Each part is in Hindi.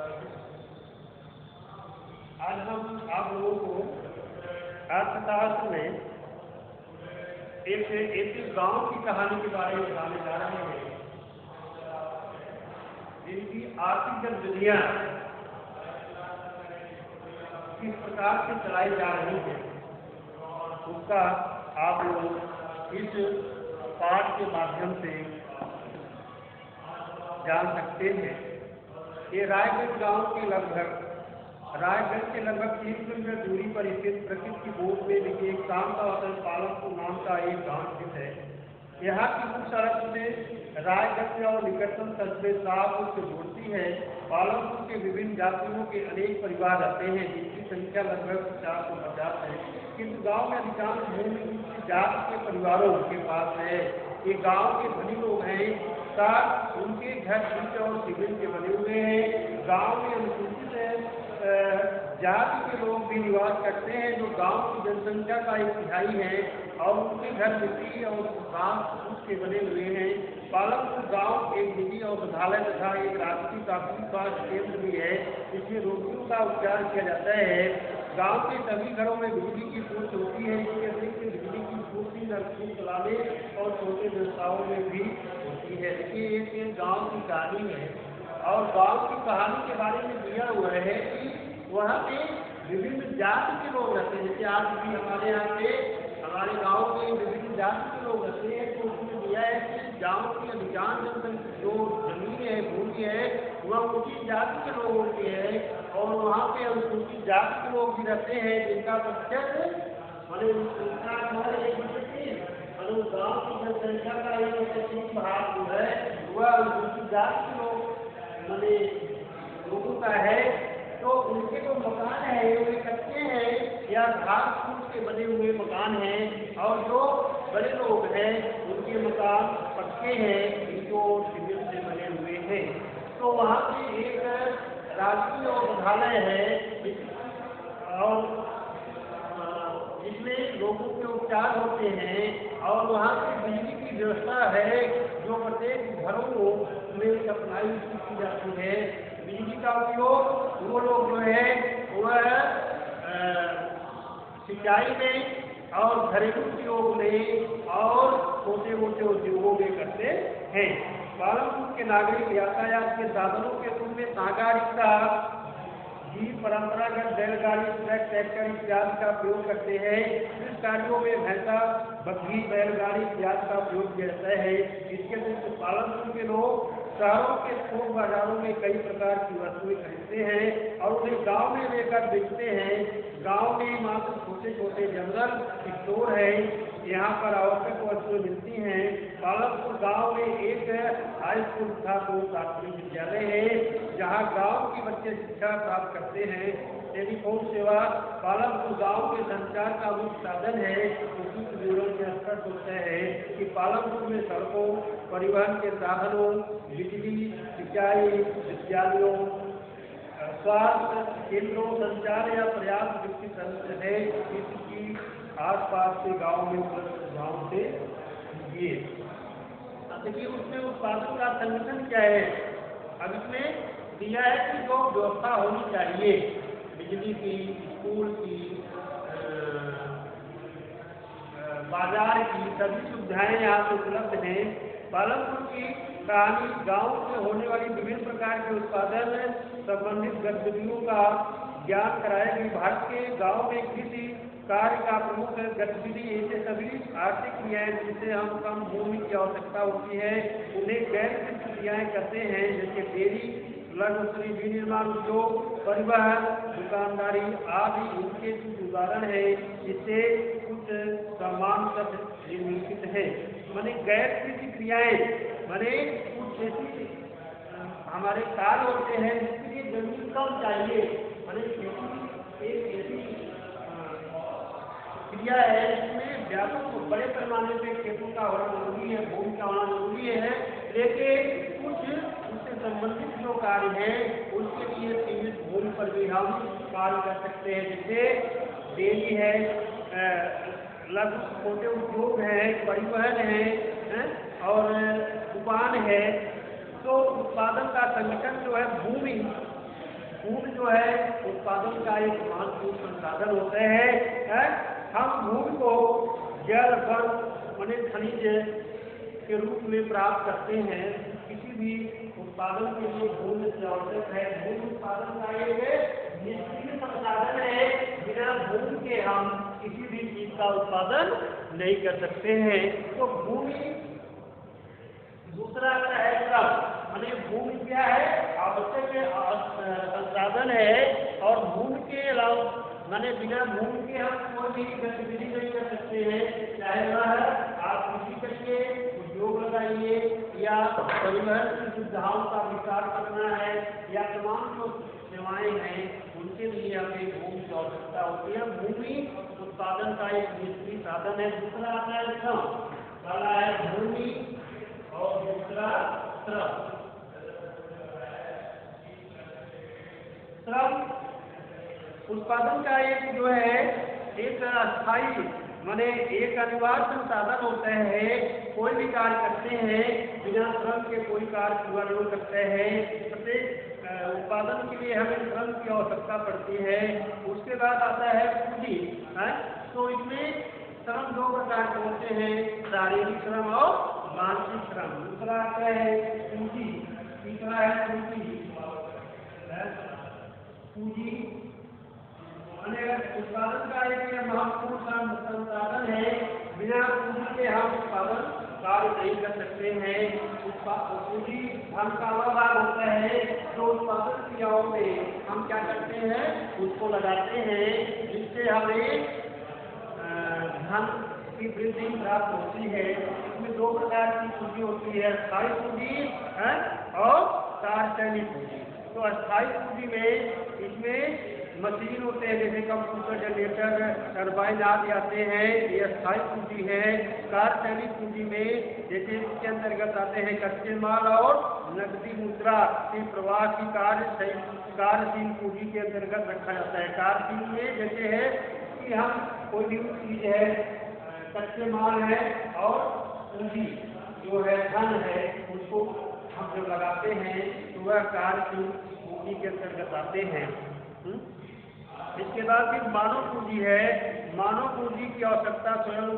आज हम आप लोगों को अर्थशास्त्र में एक गांव की कहानी के बारे में बताने जा रहे हैं, जिनकी आर्थिक गतिविधियां किस प्रकार से चलाई जा रही है, उसका आप लोग इस पाठ के माध्यम से जान सकते हैं। ये रायगढ़ गांव के लगभग 3 किलोमीटर दूरी पर स्थित प्रकृति की गोद में लिखे एक शांता वतन पालमपुर नाम का एक गांव स्थित है। यहाँ की मुख्य सड़क से रायगढ़ से और निकटतम कस्बे शाहपुर से जोड़ती है। पालमपुर के विभिन्न जातियों के अनेक परिवार रहते हैं, जिनकी संख्या लगभग 450 है, किंतु गांव में अधिकांश भूमि जाति के परिवारों के पास है। ये गांव के धनी लोग हैं, साथ उनके घर ईंट और सीमेंट के बने हुए हैं। गांव में अनुसूचित जाति के लोग भी निवास करते हैं, जो गांव की जनसंख्या का 1/3 है, और उनके घर मिट्टी और घास के बने हुए हैं। पालमपुर गांव एक निजी औषधालय तथा एक राष्ट्रीय प्राथमिक स्वास्थ्य केंद्र भी है, जिसमें रोगियों का उपचार किया जाता है। गांव के सभी घरों में बिजली की पूर्ति होती है। इसके अतिरिक्त बिजली की पूर्ति नलकूप चलाने और छोटे व्यवसायों में भी होती है। देखिए, एक गाँव की कहानी है, और गांव की कहानी के बारे में दिया हुआ है कि वहाँ पे विभिन्न जाति के लोग रहते हैं। जैसे आज भी हमारे यहाँ पे हमारे गांव में विभिन्न जाति के लोग रहते हैं, तो उसमें दिया है कि गांव की अधिकांश जनसंख्या जो जमीन है, भूमि है, वह ऊंची जाति के लोगों की है, और वहाँ पे अनुसूचित जाति के लोग भी रहते हैं, जिनका प्रतिशत गाँव की जनसंख्या का 1/3 भाग जो है वह अनुसूचित जाति के लोगों का है। तो उनके जो मकान है वे कच्चे हैं या घास फूस के बने हुए मकान हैं, और जो बड़े लोग हैं उनके मकान पक्के हैं, जो सीमेंट से बने हुए हैं। तो वहाँ पे एक राष्ट्रीय औषधालय है, और जिसमें लोगों के उपचार होते हैं, और वहाँ पे बिजली की व्यवस्था है, जो प्रत्येक घरों में सप्लाई की जाती है। बिजली का उपयोग वो लोग जो है वह सिंचाई में और घरेलू उपयोग में और छोटे मोटे उद्योगों में करते हैं। पालमपुर के नागरिक यातायात के साधनों के रूप में तांगा रिक्शा, जीप, परंपरागत बैलगाड़ी, ट्रक, ट्रैक्टर इत्यादि का प्रयोग करते हैं। इस कार्यों में भैंसा, बग्घी, बैलगाड़ी इत्यादि का प्रयोग किया जाता है। इसके अतिरिक्त पालमपुर के लोग शहरों के थोक बाजारों में कई प्रकार की वस्तुएं खरीदते हैं और उन्हें गांव में लेकर बेचते हैं। गांव में मात्र छोटे छोटे जनरल स्टोर है, यहाँ पर आवश्यक वस्तुएं मिलती हैं। पालमपुर गांव में एक हाई स्कूल तथा 2 प्राथमिक विद्यालय है, जहाँ गांव के बच्चे शिक्षा प्राप्त करते हैं। टेलीफोन सेवा पालमपुर गांव के संचार का मुख्य साधन है। उसी विवरण में स्पष्ट होता है कि पालमपुर में सड़कों, परिवहन के साधनों, बिजली, सिंचाई, विद्यालयों, स्वास्थ्य केंद्रों, संचार या पर्याप्त विकसित तंत्र है। इसकी आसपास के गांव में उपलब्ध सुविधाओं से ये देखिए, उसमें उत्पादन का संगठन क्या है। अब इसमें दिया है कि जो व्यवस्था होनी चाहिए बिजली की, स्कूल की, बाजार की, सभी सुविधाएं यहाँ पे उपलब्ध हैं। पालमपुर की कहानी गांव से होने वाली विभिन्न प्रकार के उत्पादन संबंधित गतिविधियों का ज्ञान कराएगी। भारत के गांव में कृषि कार्य का प्रमुख गतिविधि ऐसे सभी आर्थिक क्रियाएं जिनसे हम कम भूमि की आवश्यकता होती है उन्हें गैर कृषि क्रियाएं करते हैं, जैसे डेयरी, लघु विनिर्माण उद्योग, परिवहन, दुकानदारी आदि इनके कुछ उदाहरण है। इससे कुछ समान शब्द निम्नलिखित है। माने गैर कृषि क्रियाएं माने कुछ ऐसी हमारे कार्य होते हैं जिसके लिए जमीन कम चाहिए। माने खेती एक ऐसी क्रिया है जिसमें व्यापक बड़े पैमाने पे खेतों का होना जरूरी है, भूमि का होना जरूरी है, लेकिन कुछ उससे संबंधित जो कार्य हैं उसके लिए सीमित भूमि पर भी हम कार्य कर सकते हैं। जैसे डेयरी है, लघु छोटे उद्योग है, परिवहन है और दुकान है। तो उत्पादन का संगठन जो है भूमि फूड जो है उत्पादन का एक महत्वपूर्ण संसाधन होते हैं। हम भूमि को जल वन माने खनिज के रूप में प्राप्त करते हैं। किसी भी उत्पादन के लिए भूमि की आवश्यक है। भूमि उत्पादन का एक निष्क्रिय संसाधन है। बिना भूमि के हम किसी भी चीज का उत्पादन नहीं कर सकते हैं। तो भूमि दूसरा है श्रम, माने भूमि क्या है, आवश्यक संसाधन है। और भूमि के अलावा माने बिना भूमि के हम कोई भी गतिविधि नहीं कर सकते हैं। चाहे वह आप कृषि करिए, उद्योग लगाइए, या परिवहन की सुविधाओं का विस्तार करना है, या तमाम जो सेवाएं हैं उनके लिए हमें भूमि की आवश्यकता होती है। भूमि उत्पादन का एक निष्क्रिय साधन है। दूसरा आता है श्रम, पहला है भूमि और दूसरा श्रम। श्रम उत्पादन का एक जो है एक अस्थायी माने एक अनिवार्य संसाधन होता है। कोई भी कार्य करते हैं बिना श्रम के कोई कार्य पूरा नहीं करते हैं। प्रत्येक उत्पादन के लिए हमें श्रम की आवश्यकता पड़ती है। उसके बाद आता है पूंजी। तो इसमें श्रम दो प्रकार के होते हैं, शारीरिक श्रम और मानसिक श्रम। दूसरा आता है पूंजी, तीसरा है पूंजी। पूंजी उत्पादन का एक महत्वपूर्ण संसाधन है। बिना पूंजी के हम उत्पादन कार्य नहीं कर सकते हैं। पूंजी धन का भाग होता है जो उत्पादन क्रियाओं में हम क्या करते हैं, उसको लगाते हैं, जिससे हमें धन की वृद्धि प्राप्त होती है। इसमें दो प्रकार की पूंजी होती है, स्थायी पूंजी और तारतैनिक पूंजी। तो अस्थायी पूंजी में इसमें मशीन होते हैं, जैसे कंप्यूटर, जनरेटर, टरबाइन आदि आते हैं, ये अस्थायी पूंजी है। तारतैनिक पूंजी में जैसे इसके अंतर्गत आते हैं कच्चे माल और नकदी मुद्रा के प्रवाह की कार्यशील पूंजी के अंतर्गत रखा जाता है। कार्यशील में जैसे है कि हम कोई भी चीज है, कच्चे माल है और पूंजी जो है धन है, उसको हम जब लगाते हैं तो वह कार्यशील पूंजी के अंतर्गत आते हैं। इसके बाद फिर मानव पूंजी है। मानव पूंजी की आवश्यकता स्वयं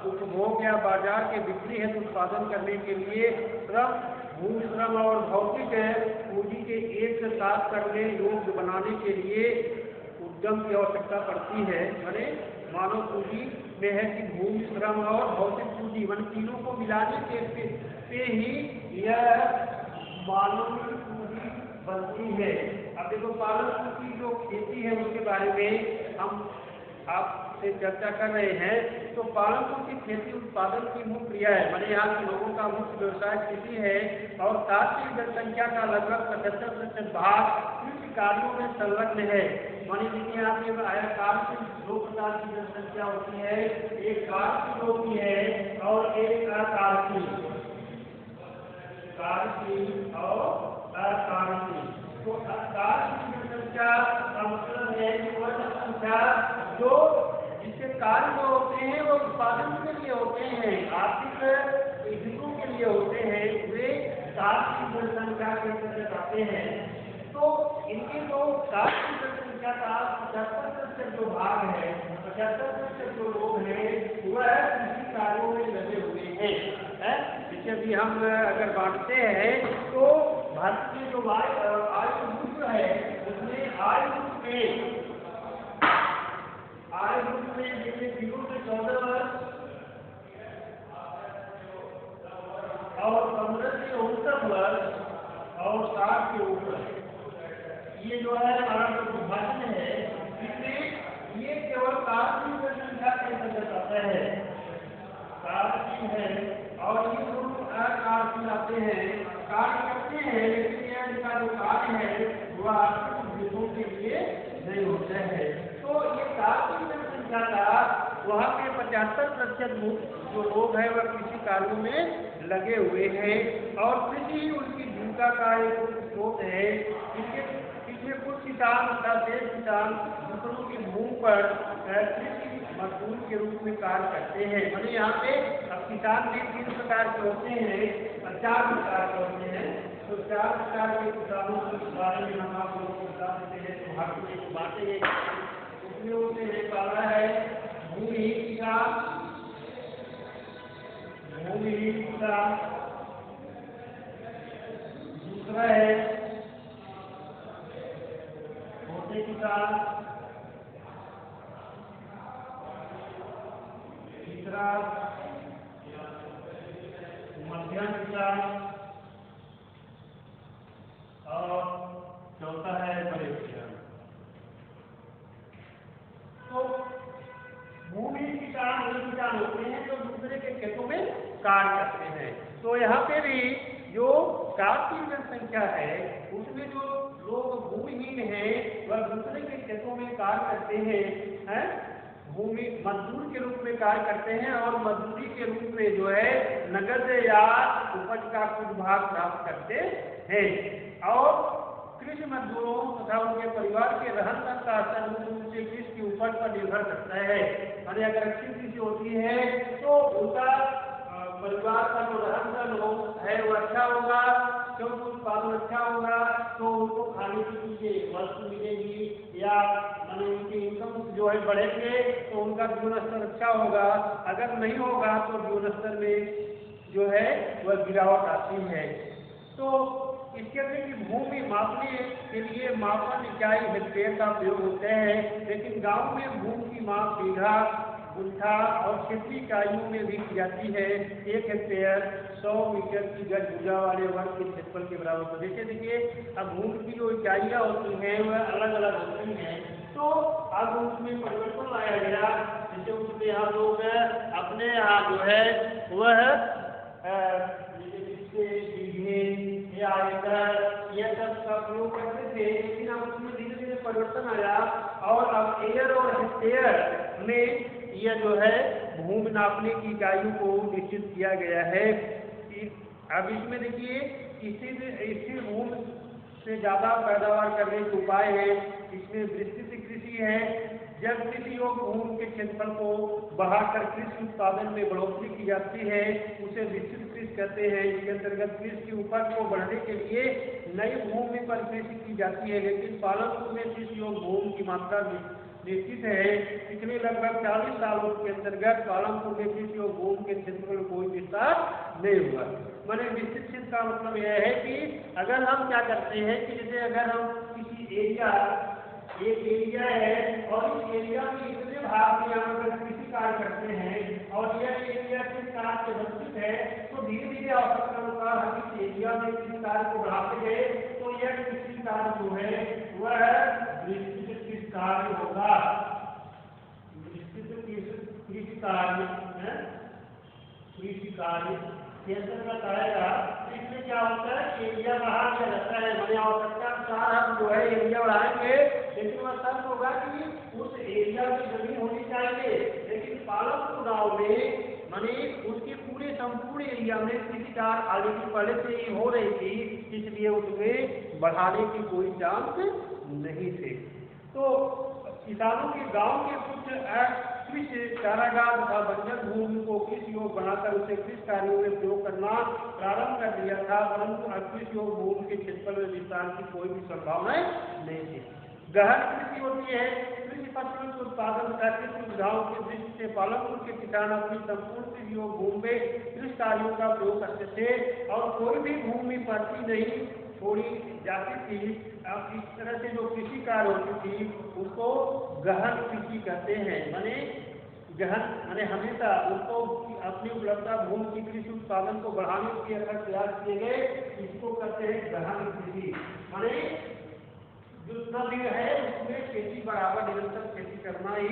उपभोग या बाजार के बिक्री हेतु उत्पादन करने के लिए श्रम, भूमि श्रम और भौतिक पूंजी के एक साथ करने योग्य बनाने के लिए उद्यम की आवश्यकता पड़ती है। माने मानव पूंजी में है कि भूमि श्रम और भौतिक पूंजी वन तीनों को मिलाने के पे ही यह मानव पूंजी बनती है। अब देखो पालन की जो खेती है उसके बारे में हम आपसे चर्चा कर रहे हैं। तो पालनपुर की खेती उत्पादन की मुख्य क्रिया है, माने यहाँ के लोगों का मुख्य व्यवसाय खेती है। और राष्ट्रीय जनसंख्या का लगभग 75% भाग कृषि कार्यों में संलग्न है। मानी देखिए यहाँ पे कार्यशील दो प्रकार की जनसंख्या होती है, एक कार्यशील होती है और एक अकार्यशील। कार्यशील और अकार्यशील। तो कार्यशील जनसंख्या का मतलब है कि वह जनसंख्या जो जिसके कार्य जो होते हैं वो उत्पादन के लिए होते हैं, आर्थिक हितों के लिए होते हैं, वे कार्यशील जनसंख्या के अंतर्गत आते हैं। तो इनके जो कार्यशील जनसंख्या का 75% जो भाग है, 75% जो लोग हैं वह कृषि कार्यों में लगे हुए हैं। जैसे अभी हम अगर बांटते हैं तो भारत की जो आयु है उसमें आयु में जैसे 0 से 14 वर्ष और 15 से 69 वर्ष और 60 के ऊपर, ये जो है हमारा जो विभाजन है इसमें ये केवल कार्यशील जनसंख्या के अंतर्गत आता है। कार्यशील है और ये दोनों अकार्यशील आते हैं। कार्य करते हैं लेकिन इनका जो कार्य है वह आर्थिक उद्देश्यों के लिए नहीं होता है। तो ये कार्यशील जनसंख्या का वहाँ पे 75% जो लोग हैं वह कृषि कार्यों में लगे हुए हैं और कृषि ही उनकी जीविका का एक स्रोत है। इसमें कुछ किसान शेष किसान दूसरों की भूमि पर कृषि मजदूर के रूप में कार्य करते हैं। मतलब यहाँ पे अब किसान भी 3 प्रकार के होते हैं, 4 प्रकार के होते हैं। तो 4 प्रकार के किसानों के बारे में हम आप लोगों को बता देते हैं। तो भारत में एक बातें ये उसमें उसे पहला है भूमिहीन किसान, भूमिहीन किसान। दूसरा है छोटे किसान। तीसरा मध्यम किसान और चौथा है बड़े किसान। तो भूमिहीन किसान वो किसान होते हैं जो दूसरे के खेतों में कार्य करते हैं। तो यहाँ पे भी जो काफी जनसंख्या है उसमें जो लोग भूमिहीन हैं वह दूसरे के खेतों में कार्य करते हैं, भूमि मजदूर के रूप में कार्य करते हैं और मजदूरी के रूप में जो है नगद या उपज का कुछ भाग प्राप्त करते हैं। और कृषि मजदूरों तथा उनके परिवार के रहन सहन का असर मुख्य रूप से कृषि की उपज पर निर्भर करता है। यानी अगर अच्छी कृषि होती है तो उनका परिवार का जो रहन सहन है वो अच्छा होगा, क्योंकि उत्पादन अच्छा होगा तो उनको खाने की चीजें वस्तु मिलेगी या माने उनकी इनकम जो है बढ़ेंगे तो उनका जीवन स्तर अच्छा होगा। अगर नहीं होगा तो जीवन स्तर में जो है वह गिरावट आती है। तो इसके अंदर की भूमि मापने के लिए मापन इकाई हेक्टेयर का प्रयोग होता है, लेकिन गांव में भूमि की माप बीघा, गुंठा और क्षेत्रीय इकाइयों में भी की जाती है। 1 हेक्टेयर 100 मीटर की गज भुजा वाले वर्ग के क्षेत्रफल के बराबर होता है। जैसे देखिए अब भूमि की जो इकाइयाँ होती हैं वह अलग अलग होती हैं, तो अब उसमें परिवर्तन लाया गया। जैसे उसमें हम लोग अपने यहाँ जो है वह या यह सब का प्रयोग करते थे, लेकिन अब उसमें धीरे धीरे परिवर्तन आया और अब एयर और हेक्टेयर में यह जो है भूमि नापने की इकाइयों को निश्चित किया गया है। अब इसमें देखिए इसी भूमि से ज्यादा पैदावार करने के उपाय है। इसमें विस्तृत कृषि है, जब कृषि योग्य भूमि के क्षेत्रफल को बढ़ाकर कृषि उत्पादन में बढ़ोतरी की जाती है उसे विस्तृत कृषि कहते हैं। इसके अंतर्गत कृषि की उपज को बढ़ाने के लिए नई भूमि पर कृषि की जाती है, लेकिन पालनपुर में कृषि योग्य भूमि की मात्रा निश्चित है। पिछले लगभग 40 सालों के अंतर्गत पालनपुर में कृषि योग्य भूमि के क्षेत्रफल में कोई विस्तार नहीं हुआ। मैंने विस्तृत क्षेत्र का मतलब यह है कि अगर हम क्या करते हैं कि जैसे अगर हम किसी एरिया एक एरिया है और इस एरिया में इतने भाग में हम अगर कृषि कार्य करते हैं और यह एरिया किस कार्य से वंचित है तो धीरे धीरे आवश्यकता अनुसार हम इस एरिया में कृषि कार्य को बढ़ाते गए तो यह कृषि कार्य जो है वह विस्तृत कृषि कार्य होगा। विस्तृत कृषि कार्य कृषि कार्य के अंतर्गत आएगा। इसमें क्या होता है एरिया बढ़ा दिया जाता है, मैंने आवश्यकता अनुसार हम जो है एरिया बढ़ाएंगे, लेकिन वह तब होगा कि उस एरिया में जमीन होनी चाहिए। लेकिन पालनपुर गाँव में माने उसके पूरे संपूर्ण एरिया में कृषि कार्य ऑलरेडी पहले से ही हो रही थी, इसलिए उसमें बढ़ाने की कोई चांस नहीं थे। तो किसानों के गांव के कुछ कृषि चारागाह तथा बंजर भूमि को कृषि योग्य बनाकर उसे कृषि कार्यों में प्रयोग करना प्रारंभ कर दिया था, परंतु अब कृषि योग्य भूमि के क्षेत्रफल में विस्तार की कोई भी संभावना नहीं थी। गहन कृषि होती है, कृषि फसलों के उत्पादन तथा कृषि सुविधाओं की दृष्टि से पालनपुर के किसान अपनी संपूर्ण कृषि योग्य भूमि में कृषि कार्यों का प्रयोग करते थे और कोई भी भूमि पड़ती नहीं छोड़ी जाती थी। अब इस तरह से जो कृषि कार्य होती थी उसको गहन कृषि कहते हैं। माने गहन माने हमेशा उसको अपनी उपलब्धता भूमि की कृषि उत्पादन को बढ़ाने के अगर प्रयास किए गए इसको कहते हैं गहन कृषि। माने जितना भी है उसमें खेती बराबर निरंतर खेती करना ही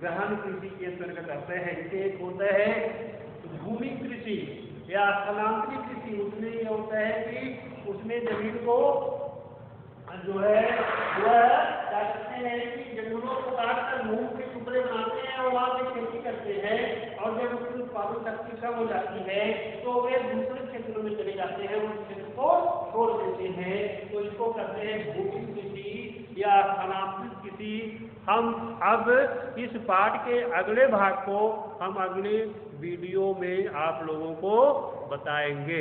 गहन कृषि के अंतर्गत आते हैं। इसे एक होता है भूमि कृषि या स्थानांतरित कृषि। उसमें यह होता है कि उसमें जमीन को जो है वह क्या करते हैं कि जंगलों को काटकर मूंग के टुकड़े बनाते हैं और वहाँ पे खेती करते हैं और जब उसकी उत्पादन शक्ति कम हो जाती है तो वे दूसरे क्षेत्रों में चले जाते हैं, उस क्षेत्र को छोड़ देते हैं। तो इसको कहते हैं भूमि कृषि या स्थानांतरित कृषि। हम अब इस पाठ के अगले भाग को हम अगले वीडियो में आप लोगों को बताएंगे।